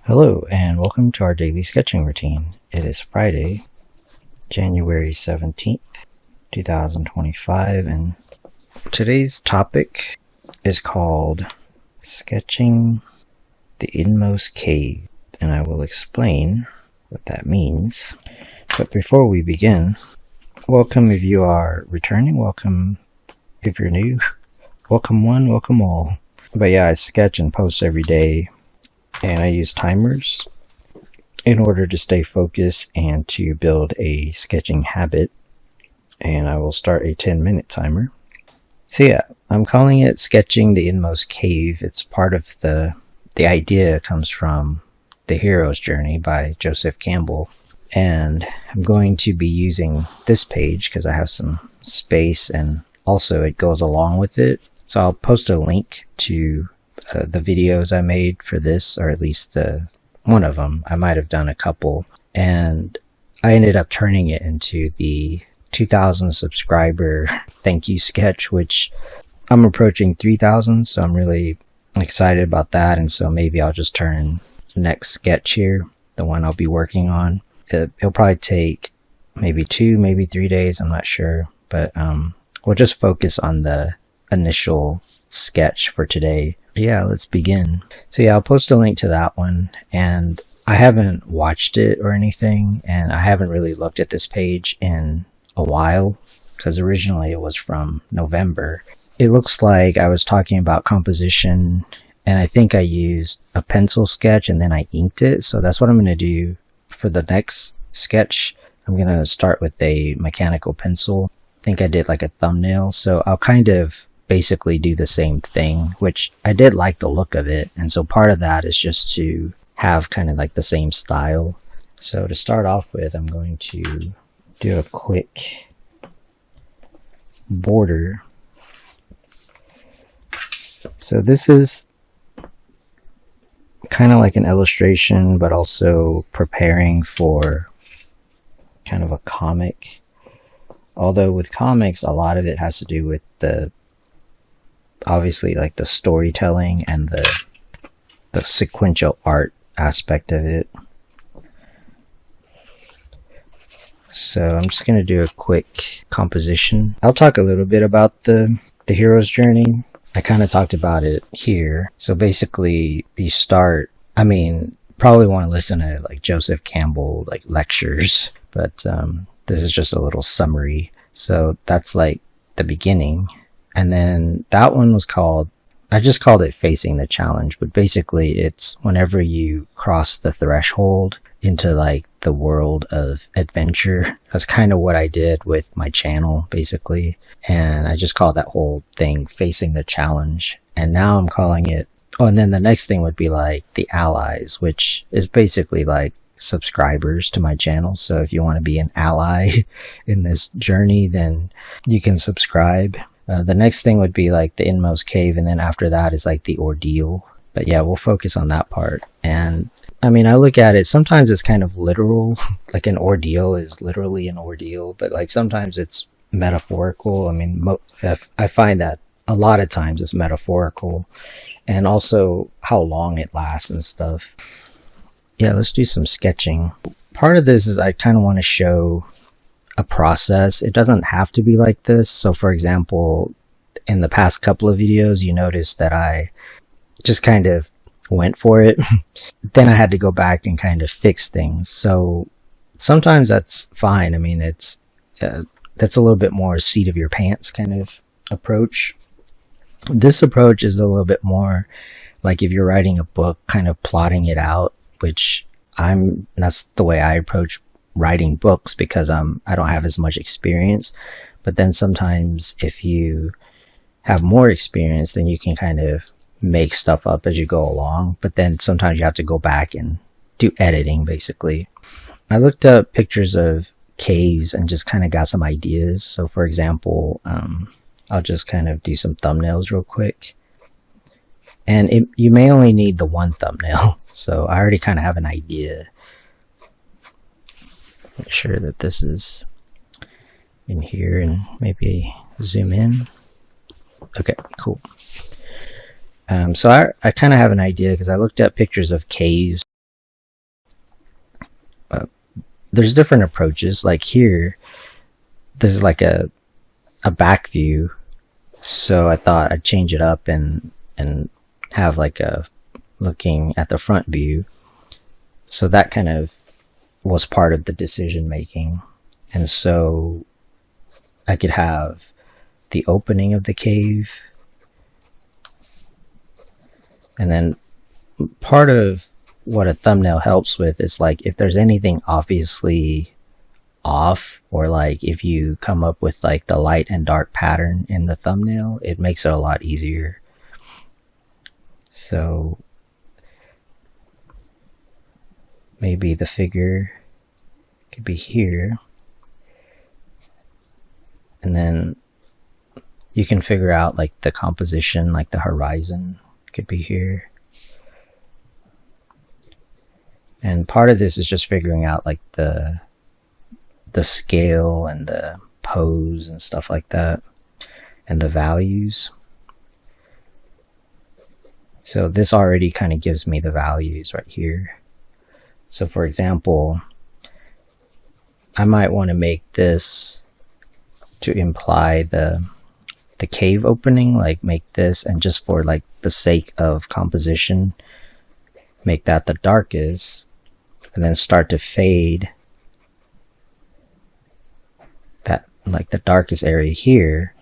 Hello and welcome to our daily sketching routine. It is Friday, January 17th, 2025, and today's topic is called Sketching the Inmost Cave, and I will explain what that means. But before we begin, welcome if you are returning, welcome if you're new, welcome one, welcome all. But yeah, I sketch and post every day, and I use timers in order to stay focused and to build a sketching habit. And I will start a 10-minute timer. So yeah, I'm calling it Sketching the Inmost Cave. It's part of the idea comes from The Hero's Journey by Joseph Campbell. And I'm going to be using this page because I have some space, and also it goes along with it. So I'll post a link to the videos I made for this, or at least one of them. I might have done a couple, and I ended up turning it into the 2,000 subscriber thank you sketch, which I'm approaching 3,000, so I'm really excited about that. And so maybe I'll just turn the next sketch here, the one I'll be working on. It'll probably take maybe 2, maybe 3 days, I'm not sure, but we'll just focus on the initial sketch for today. Yeah, let's begin. So yeah, I'll post a link to that one, and I haven't watched it or anything, and I haven't really looked at this page in a while because originally it was from November. It looks like I was talking about composition, and I think I used a pencil sketch and then I inked it. So that's what I'm going to do for the next sketch. I'm going to start with a mechanical pencil. I think I did like a thumbnail, so I'll kind of basically do the same thing, which I did like the look of it, and so part of that is just to have kind of like the same style. So to start off with, I'm going to do a quick border. So this is kind of like an illustration, but also preparing for kind of a comic. Although with comics, a lot of it has to do with obviously like the storytelling and the sequential art aspect of it. So I'm just going to do a quick composition. I'll talk a little bit about the hero's journey. I kind of talked about it here. So basically you start, probably want to listen to like Joseph Campbell like lectures, but this is just a little summary. So that's like the beginning. And then that one was I just called it Facing the Challenge, but basically it's whenever you cross the threshold into like the world of adventure. That's kind of what I did with my channel basically. And I just called that whole thing Facing the Challenge. And now I'm calling it, and then the next thing would be like the allies, which is basically like subscribers to my channel. So if you want to be an ally in this journey, then you can subscribe. The next thing would be like the Inmost Cave, and then after that is like the ordeal. But yeah, we'll focus on that part. And I look at it, sometimes it's kind of literal, like an ordeal is literally an ordeal, but like sometimes it's metaphorical. I find that a lot of times it's metaphorical, and also how long it lasts and stuff. Yeah, let's do some sketching. Part of this is I kind of want to show a process. It doesn't have to be like this. So for example, in the past couple of videos, you noticed that I just kind of went for it. Then I had to go back and kind of fix things. So sometimes that's fine. It's that's a little bit more seat of your pants kind of approach. This approach is a little bit more like if you're writing a book, kind of plotting it out, which that's the way I approach writing books because I don't have as much experience. But then sometimes if you have more experience, then you can kind of make stuff up as you go along. But then sometimes you have to go back and do editing basically. I looked up pictures of caves and just kind of got some ideas. So for example, I'll just kind of do some thumbnails real quick. And you may only need the one thumbnail. So I already kind of have an idea. Make sure that this is in here and maybe zoom in. Okay, cool. So I kind of have an idea because I looked at pictures of caves there's different approaches. Like here, there's like a back view. So I thought I'd change it up and have like a looking at the front view. So that kind of was part of the decision making. And so I could have the opening of the cave. And then part of what a thumbnail helps with is like if there's anything obviously off, or like if you come up with like the light and dark pattern in the thumbnail, it makes it a lot easier. So maybe the figure could be here, and then you can figure out like the composition, like the horizon could be here. And part of this is just figuring out like the scale and the pose and stuff like that, and the values. So this already kind of gives me the values right here. So for example, I might want to make this to imply the cave opening, like make this, and just for like the sake of composition, make that the darkest, and then start to fade that, like the darkest area here,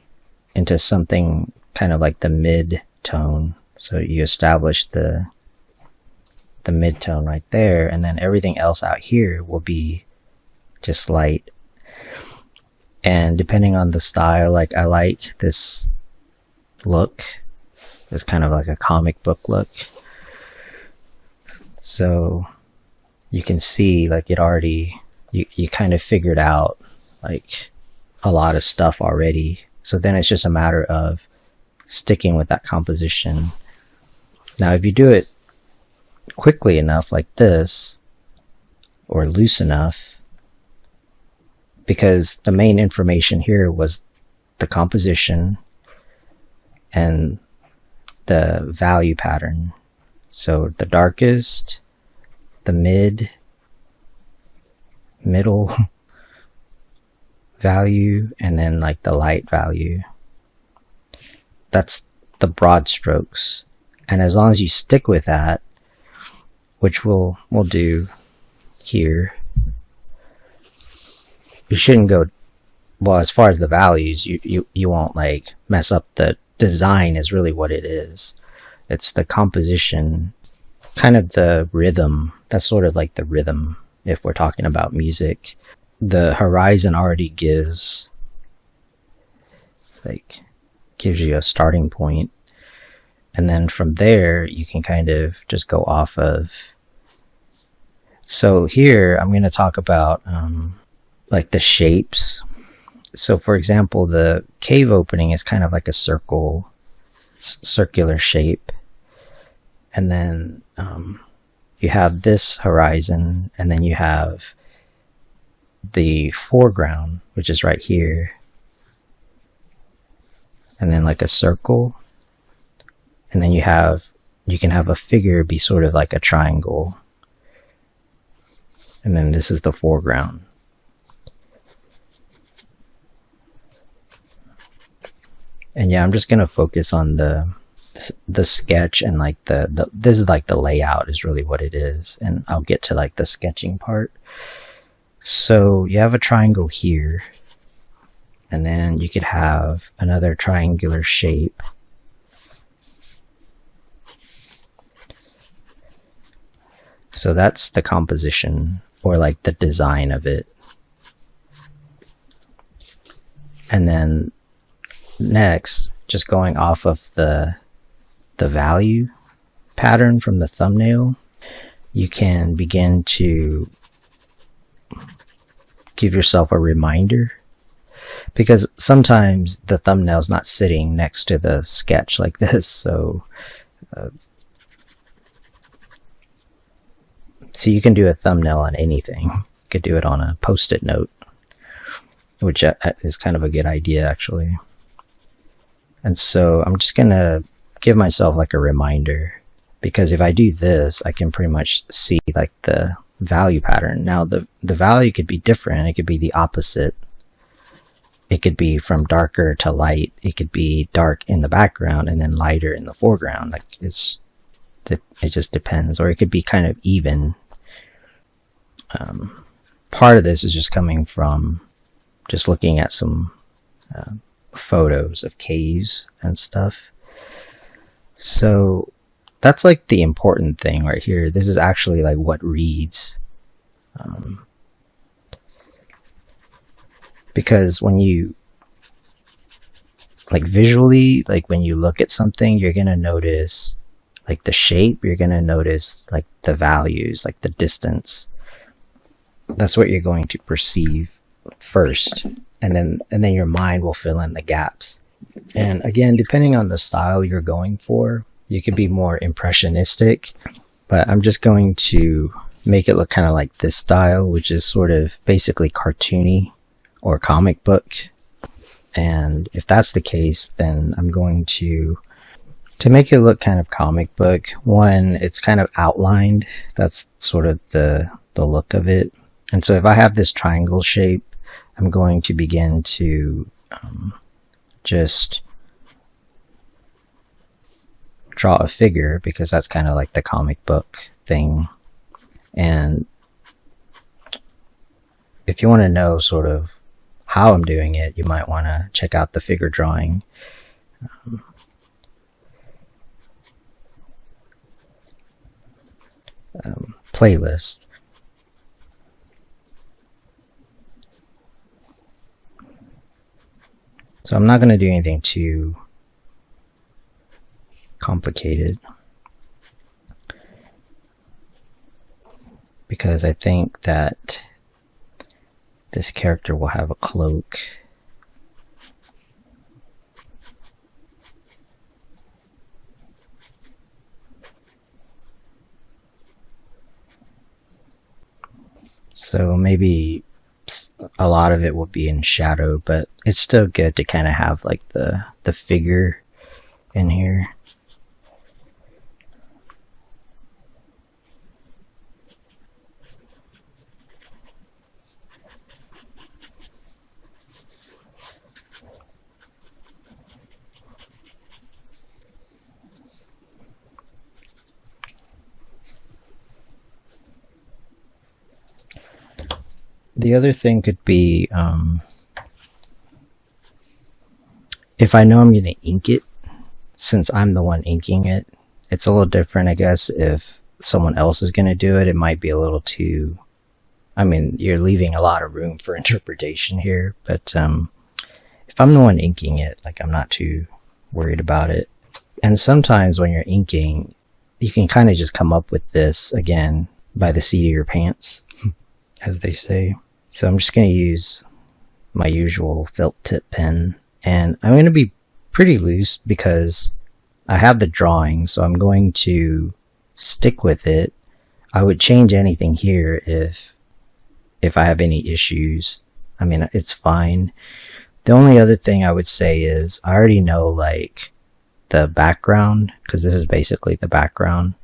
into something kind of like the mid-tone. So you establish the mid-tone right there, and then everything else out here will be just light. And depending on the style, like I like this look. It's kind of like a comic book look. So you can see like it already, you kind of figured out like a lot of stuff already. So then it's just a matter of sticking with that composition. Now if you do it quickly enough like this, or loose enough, because the main information here was the composition and the value pattern. So the darkest, the middle value, and then like the light value. That's the broad strokes. And as long as you stick with that, which we'll do here, you shouldn't go, well, as far as the values, you won't like mess up. The design is really what it is. It's the composition, kind of the rhythm. That's sort of like the rhythm if we're talking about music. The horizon already gives you a starting point, and then from there you can kind of just go off of. So here I'm going to talk about like the shapes. So for example, the cave opening is kind of like a circular shape, and then you have this horizon, and then you have the foreground, which is right here, and then like a circle, and then you can have a figure be sort of like a triangle, and then this is the foreground. And yeah, I'm just gonna focus on the sketch, and like this is like the layout is really what it is, and I'll get to like the sketching part. So you have a triangle here, and then you could have another triangular shape. So that's the composition, or like the design of it. And then next, just going off of the value pattern from the thumbnail, you can begin to give yourself a reminder, because sometimes the thumbnail's not sitting next to the sketch like this. So you can do a thumbnail on anything. You could do it on a post-it note, which is kind of a good idea actually. And so I'm just gonna give myself like a reminder, because if I do this, I can pretty much see like the value pattern. Now the value could be different. It could be the opposite. It could be from darker to light. It could be dark in the background and then lighter in the foreground. Like it just depends. Or it could be kind of even. Part of this is just coming from just looking at some photos of caves and stuff. So that's like the important thing right here. This is actually like what reads. Because when you, like visually, like when you look at something, you're going to notice like the shape, you're going to notice like the values, like the distance. That's what you're going to perceive first. And then your mind will fill in the gaps. And again, depending on the style you're going for, you could be more impressionistic, but I'm just going to make it look kind of like this style, which is sort of basically cartoony or comic book. And if that's the case, then I'm going to make it look kind of comic book. One, it's kind of outlined. That's sort of the look of it. And so if I have this triangle shape, I'm going to begin to just draw a figure, because that's kind of like the comic book thing. And if you want to know sort of how I'm doing it, you might want to check out the figure drawing playlist. So I'm not going to do anything too complicated, because I think that this character will have a cloak. So maybe a lot of it will be in shadow, but it's still good to kind of have like the figure in here. The other thing could be, if I know I'm going to ink it, since I'm the one inking it, it's a little different, I guess. If someone else is going to do it, it might be a little too, I mean, you're leaving a lot of room for interpretation here, but if I'm the one inking it, like, I'm not too worried about it. And sometimes when you're inking, you can kind of just come up with this, again, by the seat of your pants, as they say. So I'm just going to use my usual felt tip pen, and I'm going to be pretty loose because I have the drawing, so I'm going to stick with it. I would change anything here if I have any issues. I mean, it's fine. The only other thing I would say is I already know like the background, because this is basically the background.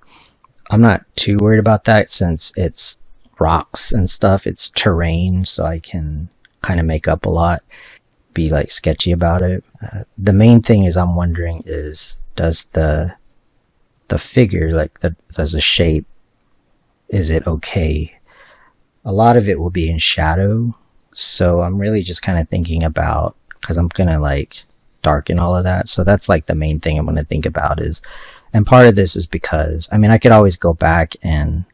I'm not too worried about that since it's rocks and stuff. It's terrain, so I can kind of make up a lot, be like sketchy about it. The main thing is I'm wondering is, does the figure, like does the shape, is it okay? A lot of it will be in shadow, so I'm really just kind of thinking about, because I'm gonna like darken all of that, so that's like the main thing I'm gonna think about is, and part of this is because, I mean, I could always go back and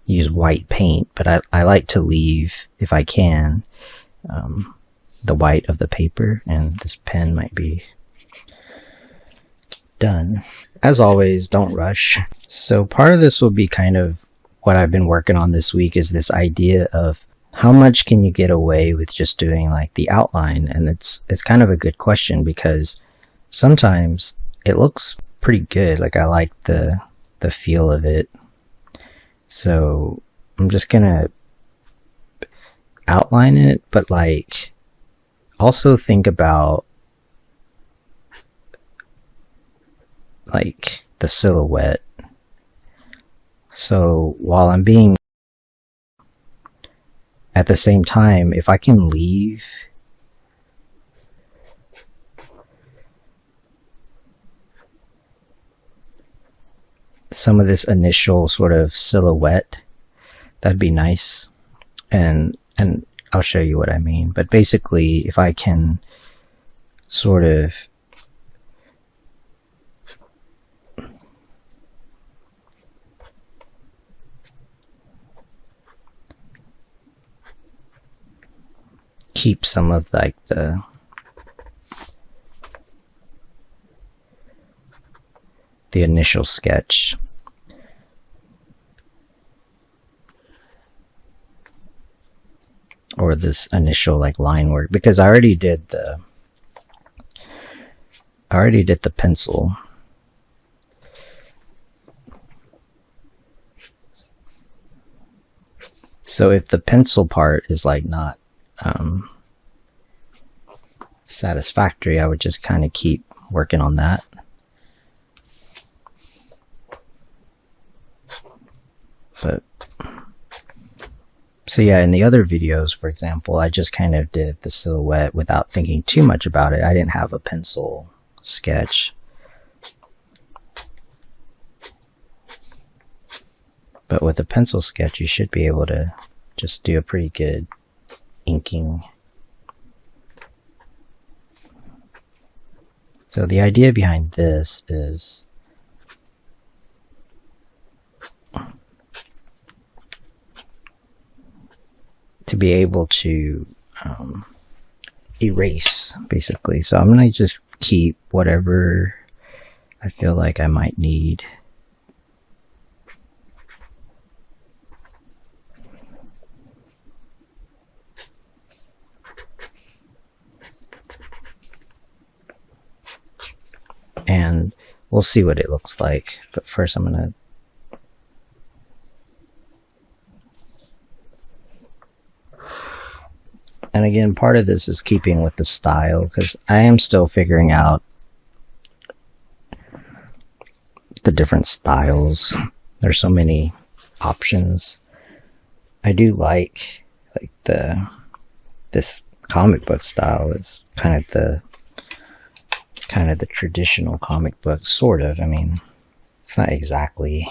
use white paint, but I like to leave, if I can, the white of the paper, and this pen might be done. As always, don't rush. So part of this will be kind of what I've been working on this week, is this idea of how much can you get away with just doing like the outline. And it's kind of a good question, because sometimes it looks pretty good. Like, I like the feel of it. So I'm just gonna outline it, but like also think about like the silhouette. So while I'm being at the same time, if I can leave some of this initial sort of silhouette, that'd be nice. And I'll show you what I mean. But basically, if I can sort of keep some of like the initial sketch, or this initial like line work, because I already did the pencil. So if the pencil part is like not satisfactory, I would just kind of keep working on that. But so yeah, in the other videos, for example, I just kind of did the silhouette without thinking too much about it. I didn't have a pencil sketch. But with a pencil sketch, you should be able to just do a pretty good inking. So the idea behind this is to be able to erase, basically. So I'm going to just keep whatever I feel like I might need. And we'll see what it looks like. But first I'm going to and again, part of this is keeping with the style, because I am still figuring out the different styles. There's so many options. I do like this comic book style. Is kind of the traditional comic book, sort of. I mean, it's not exactly.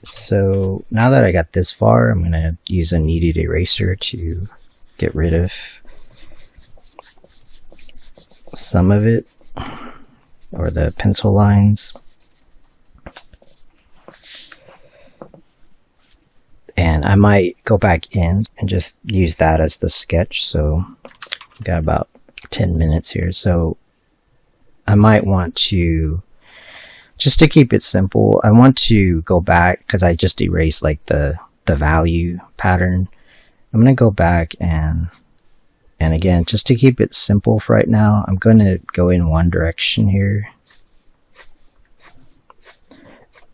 So now that I got this far, I'm gonna use a kneaded eraser to get rid of some of it, or the pencil lines. And I might go back in and just use that as the sketch. So I've got about 10 minutes here. So I might want to, just to keep it simple, I want to go back, because I just erased like the value pattern. I'm going to go back and again, just to keep it simple for right now, I'm going to go in one direction here.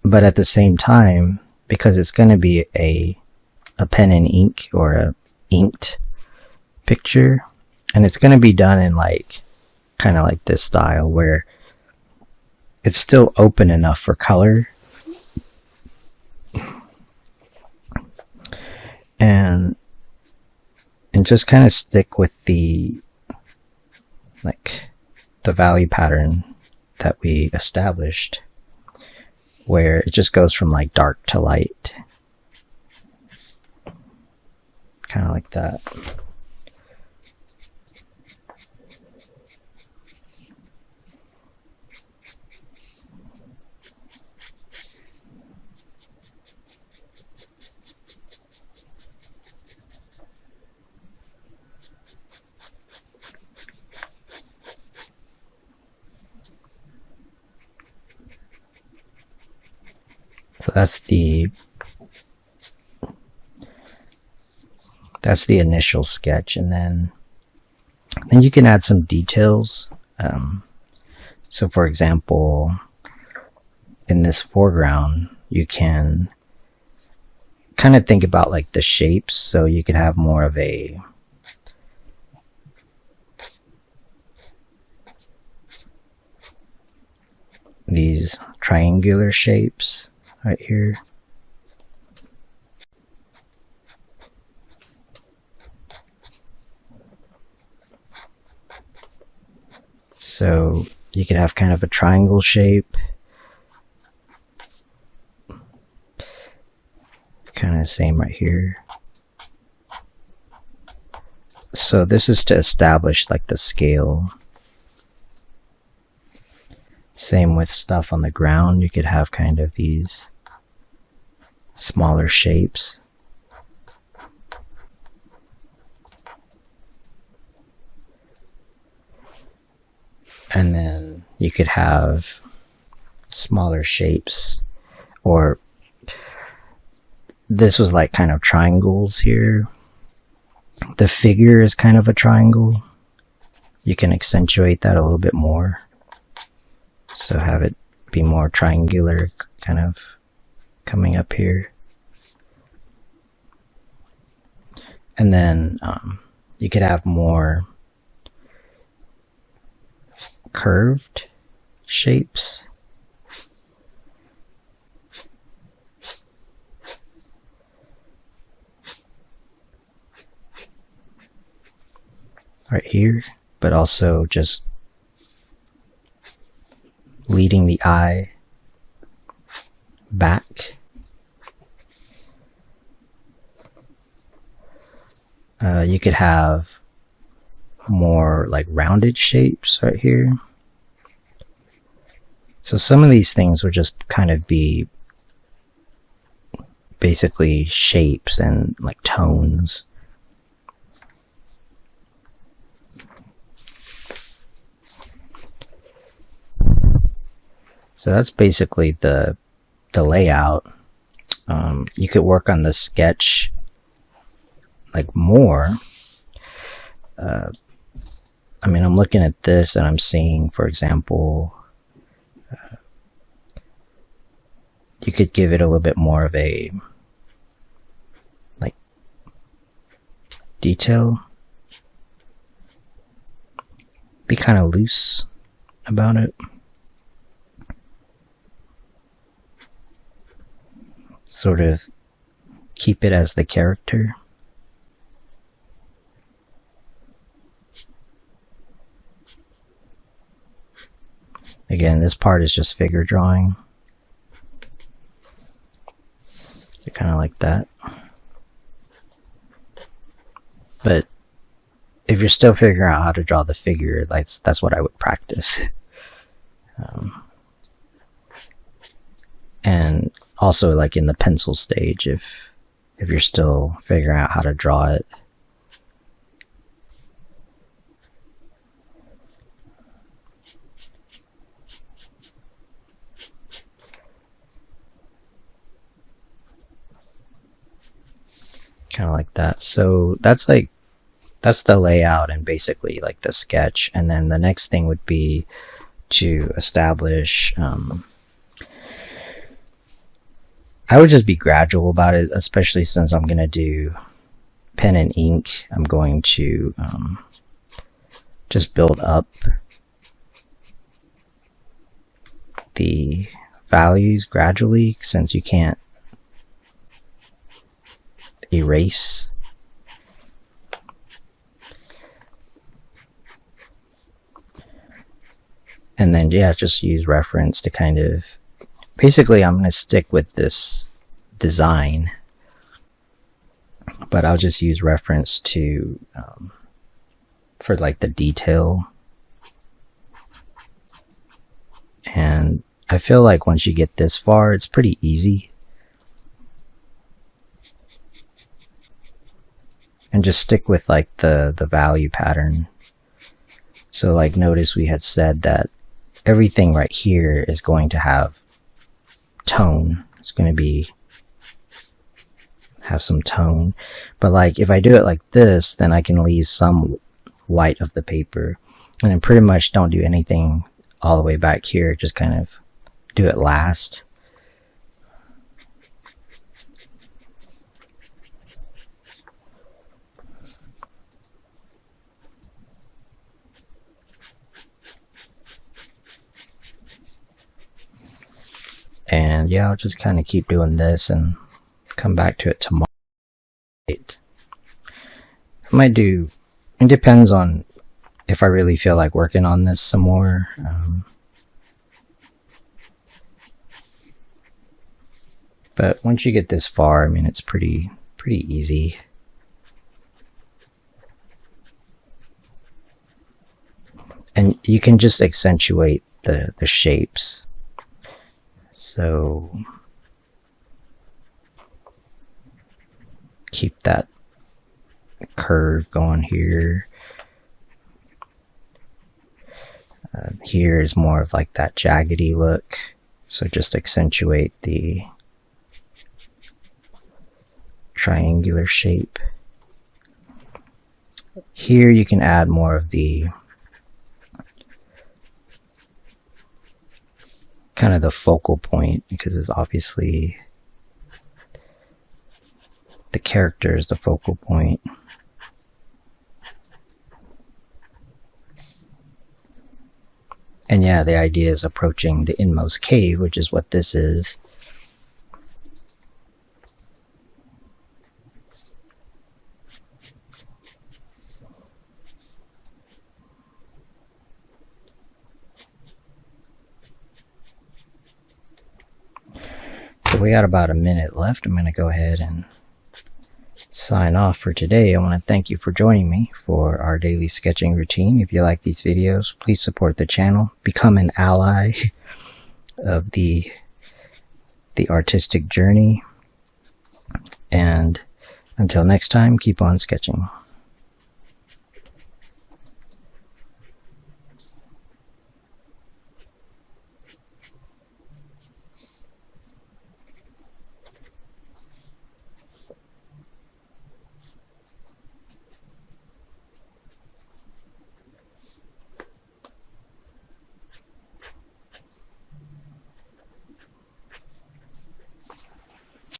But at the same time, because it's going to be a pen and ink, or a inked picture, and it's going to be done in like kind of like this style where it's still open enough for color, and just kind of stick with the value pattern that we established, where it just goes from like dark to light, kind of like that. So that's the initial sketch, and then you can add some details. So for example, in this foreground, you can kind of think about like the shapes. So you could have more of these triangular shapes right here. So you could have kind of a triangle shape. Kind of the same right here. So this is to establish like the scale. Same with stuff on the ground. You could have kind of these smaller shapes. And then you could have smaller shapes, or this was like kind of triangles here. The figure is kind of a triangle. You can accentuate that a little bit more. So have it be more triangular, kind of coming up here. And then you could have more curved shapes. Right here, but also just leading the eye back. You could have more like rounded shapes right here. So some of these things would just kind of be basically shapes and like tones. So that's basically the layout. You could work on the sketch like more. I mean, I'm looking at this and I'm seeing, for example, you could give it a little bit more of a like detail. Be kind of loose about it. Sort of keep it as the character. Again, this part is just figure drawing. So kind of like that. But if you're still figuring out how to draw the figure, that's what I would practice. And also like in the pencil stage, if you're still figuring out how to draw it. Kind of like that. So that's the layout and basically like the sketch. And then the next thing would be to establish, I would just be gradual about it, especially since I'm going to do pen and ink. I'm going to just build up the values gradually, since you can't erase. And then, yeah, just use reference to kind of, basically I'm going to stick with this design, but I'll just use reference to, for like the detail. And I feel like once you get this far, it's pretty easy. And just stick with like the value pattern. So like notice we had said that everything right here is going to have tone. It's going to have some tone. But like if I do it like this, then I can leave some white of the paper. And then pretty much don't do anything all the way back here. Just kind of do it last. And yeah, I'll just kind of keep doing this and come back to it tomorrow. I might do, it depends on if I really feel like working on this some more. But once you get this far, I mean, it's pretty easy. And you can just accentuate the shapes. So keep that curve going here. Here is more of like that jaggedy look. So just accentuate the triangular shape. Here you can add more of the kind of the focal point, because it's obviously the character is the focal point. And yeah, the idea is approaching the inmost cave, which is what this is. So we got about a minute left. I'm going to go ahead and sign off for today. I want to thank you for joining me for our daily sketching routine. If you like these videos, please support the channel. Become an ally of the artistic journey. And until next time, keep on sketching.